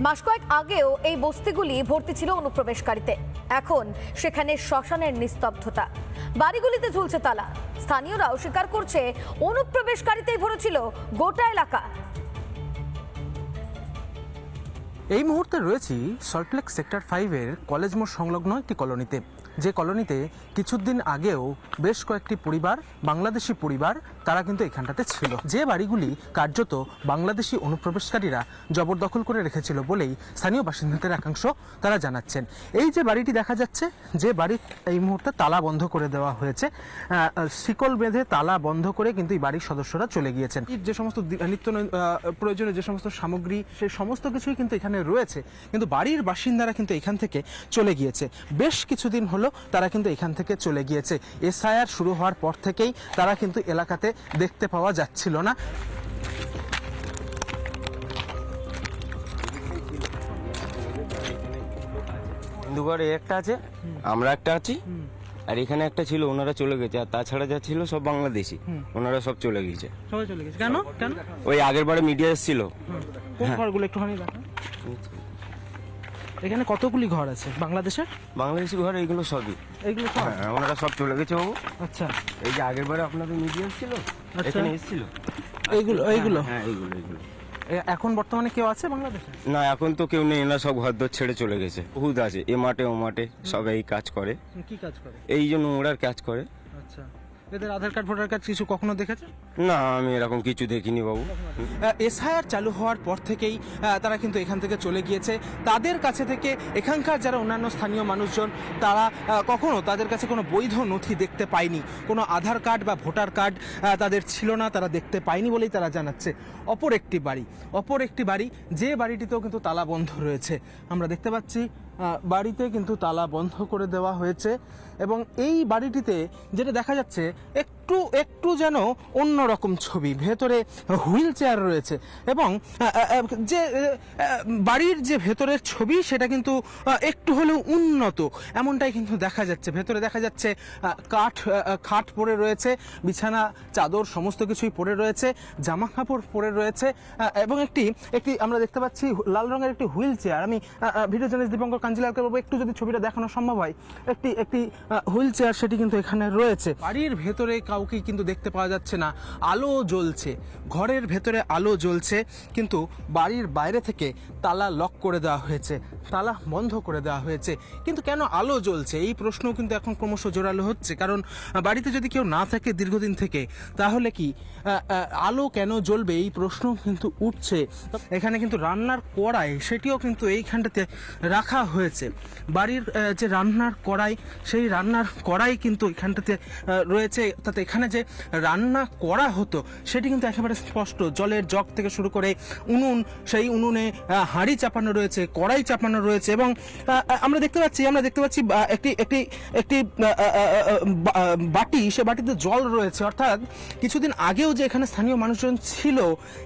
মাস কয়েক আগেও এই বস্তিগুলি ভর্তি ছিল অনুপ্রবেশকারীতে। এখন সেখানে শ্মশানের নিস্তব্ধতা, বাড়িগুলিতে ঝুলছে তালা। স্থানীয়রাও স্বীকার করছে অনুপ্রবেশকারীতেই ভরেছিল গোটা এলাকা। এই মুহূর্তে রয়েছি সল্টলেক সেক্টর 5-এর কলেজ মোড় সংলগ্ন একটি কলোনিতে, যে কলোনিতে কিছুদিন আগেও বেশ কয়েকটি পরিবার, বাংলাদেশি পরিবার, তারা কিন্তু এখানটাতে ছিল। যে বাড়িগুলি কার্যত বাংলাদেশি অনুপ্রবেশকারীরা জবরদখল করে রেখেছিল বলেই স্থানীয় বাসিন্দাদের একাংশ তারা জানাচ্ছেন। এই যে বাড়িটি দেখা যাচ্ছে, যে বাড়ি এই মুহূর্তে তালা বন্ধ করে দেওয়া হয়েছে, শিকল বেঁধে তালা বন্ধ করে কিন্তু এই বাড়ির সদস্যরা চলে গিয়েছেন। যে সমস্ত নিত্য প্রয়োজনীয় যে সমস্ত সামগ্রী, সেই সমস্ত কিছুই কিন্তু এখানে রয়েছে, কিন্তু বাড়ির বাসিন্দারা কিন্তু এখান থেকে চলে গিয়েছে। বেশ কিছুদিন হলো তারা কিন্তু এখান থেকে চলে গিয়েছে। এসআইআর শুরু হওয়ার পর থেকেই তারা কিন্তু এলাকাতে দেখতে পাওয়া যাচ্ছিল না। হিন্দুগড়ে একটা আছে, আমরা একটা আছি, আর এখানে একটা ছিল, ওনারা চলে গেছে। আর তাছাড়া যা ছিল সব বাংলাদেশি, ওনারা সব চলে গেছে। সবাই চলে গেছে কেন? কেন? ওই আগের বারে মিডিয়া এসেছিল। কোন ঘরগুলো একটুখানি দেখো। এখানে কতগুলি ঘর আছে বাংলাদেশের? বাংলাদেশি ঘর এইগুলো সবই, এইগুলো সব ওনারা সব চলে গেছে বাবু। আচ্ছা, এই যে আগের বারে আপনাদের মিডিয়া এসেছিল, এখানে এসেছিল এইগুলো। হ্যাঁ, এইগুলো। এখন বর্তমানে কেউ আছে বাংলাদেশে? না, এখন তো কেউ নেই, এরা সব ঘর দর ছেড়ে চলে গেছে। বহুত আছে, এ মাঠে ও মাঠে সব এই কাজ করে। কি কাজ করে? এই জন্য ওরার কাজ করে। আচ্ছা, এদের আধার কার্ড, ভোটার কার্ড কিছু কখনো দেখেছে? না, আমি এরকম কিছু দেখিনি বাবু। এসআইআর চালু হওয়ার পর থেকেই তারা কিন্তু এখান থেকে চলে গিয়েছে। তাদের কাছে থেকে এখানকার যারা অন্যান্য স্থানীয় মানুষজন, তারা কখনো তাদের কাছে কোনো বৈধ নথি দেখতে পায়নি, কোনো আধার কার্ড বা ভোটার কার্ড তাদের ছিল না, তারা দেখতে পায়নি বলেই তারা জানাচ্ছে। অপর একটি বাড়ি, যে বাড়িটিতেও কিন্তু তালা বন্ধ রয়েছে। আমরা দেখতে পাচ্ছি বাড়িতে কিন্তু তালা বন্ধ করে দেওয়া হয়েছে, এবং এই বাড়িটিতে যেটা দেখা যাচ্ছে একটু যেন অন্যরকম ছবি। ভেতরে হুইল চেয়ার রয়েছে, এবং যে বাড়ির যে ভেতরের ছবি সেটা কিন্তু একটু হলেও উন্নত, এমনটাই কিন্তু দেখা যাচ্ছে। ভেতরে দেখা যাচ্ছে খাট পড়ে রয়েছে, বিছানা, চাদর সমস্ত কিছুই পড়ে রয়েছে, জামা কাপড় পড়ে রয়েছে, এবং একটি আমরা দেখতে পাচ্ছি লাল রঙের একটি হুইল চেয়ার। আমি ভিডিও জার্নালিস্ট দীপঙ্কর কাঞ্জিলালকে বলবো একটু যদি ছবিটা দেখানো সম্ভব হয়। একটি হুইল চেয়ার, সেটি কিন্তু এখানে রয়েছে। বাড়ির ভেতরে কাউকে কিন্তু দেখতে পাওয়া যাচ্ছে না। আলো জ্বলছে, ঘরের ভেতরে আলো জ্বলছে, কিন্তু বাড়ির বাইরে থেকে তালা লক করে দেওয়া হয়েছে, তালা বন্ধ করে দেওয়া হয়েছে। কিন্তু কেন আলো জ্বলছে, এই প্রশ্নও কিন্তু এখন ক্রমশ জোরালো হচ্ছে। কারণ বাড়িতে যদি কেউ না থাকে দীর্ঘদিন থেকে, তাহলে কি আলো কেন জ্বলবে, এই প্রশ্ন কিন্তু উঠছে। এখানে কিন্তু রান্নার কড়াই, সেটিও কিন্তু এইখানটাতে রাখা হয়েছে। বাড়ির যে রান্নার কড়াই, সেই রান্নার কড়াই কিন্তু এখানটাতে রয়েছে। তাতে এখানে যে রান্না করা হতো সেটি কিন্তু একেবারে স্পষ্ট। জলের জগ থেকে শুরু করে উনুন, সেই উনুনে হাঁড়ি চাপানো রয়েছে, কড়াই চাপানো রয়েছে, এবং আমরা দেখতে পাচ্ছি একটি বাটি, সে বাটিতে জল রয়েছে। অর্থাৎ কিছুদিন আগেও যে এখানে স্থানীয় মানুষজন ছিল,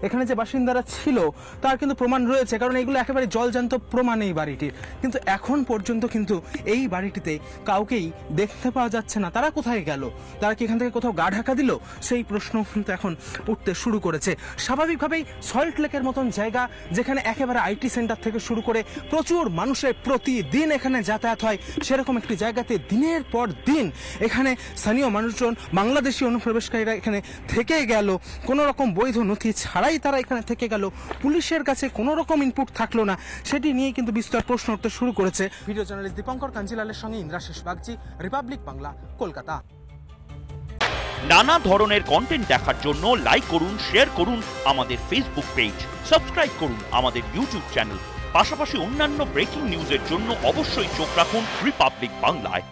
এখানে যে বাসিন্দারা ছিল, তার কিন্তু প্রমাণ রয়েছে, কারণ এগুলো একেবারে জলজান্ত প্রমাণ এই বাড়িটির। কিন্তু এখন পর্যন্ত কিন্তু এই বাড়িটিতে কাউকেই দেখতে পাওয়া যাচ্ছে না। তারা কোথায় গেল? তারা কি এখান থেকে কোথাও গা ঢাকা দিল? সেই প্রশ্ন কিন্তু এখন উঠতে শুরু করেছে। স্বাভাবিকভাবেই সল্টলেকের মতন জায়গা, যেখানে একেবারে আইটি সেন্টার থেকে শুরু করে প্রচুর মানুষের প্রতিদিন এখানে যাতায়াত হয়, সেরকম একটি জায়গাতে দিনের পর দিন এখানে স্থানীয় মানুষজন, বাংলাদেশি অনুপ্রবেশকারীরা এখানে থেকে গেল, কোনো রকম বৈধ নথি ছাড়াই তারা এখানে থেকে গেল, পুলিশের কাছে কোনো রকম ইনপুট থাকলো না, সেটি নিয়ে কিন্তু বিস্তর প্রশ্ন উঠতে শুরু করেছে। ভিডিও জার্নালিস্ট দীপঙ্কর কাঞ্জিলালের সঙ্গে ইন্দ্রাশিস বাগচি, রিপাবলিক বাংলা, কলকাতা। নানা ধরনের কন্টেন্ট দেখার জন্য লাইক করুন, শেয়ার করুন আমাদের ফেসবুক পেজ, সাবস্ক্রাইব করুন আমাদের ইউটিউব চ্যানেল। পাশাপাশি অন্যান্য ব্রেকিং নিউজের জন্য অবশ্যই চোখ রাখুন রিপাবলিক বাংলায়।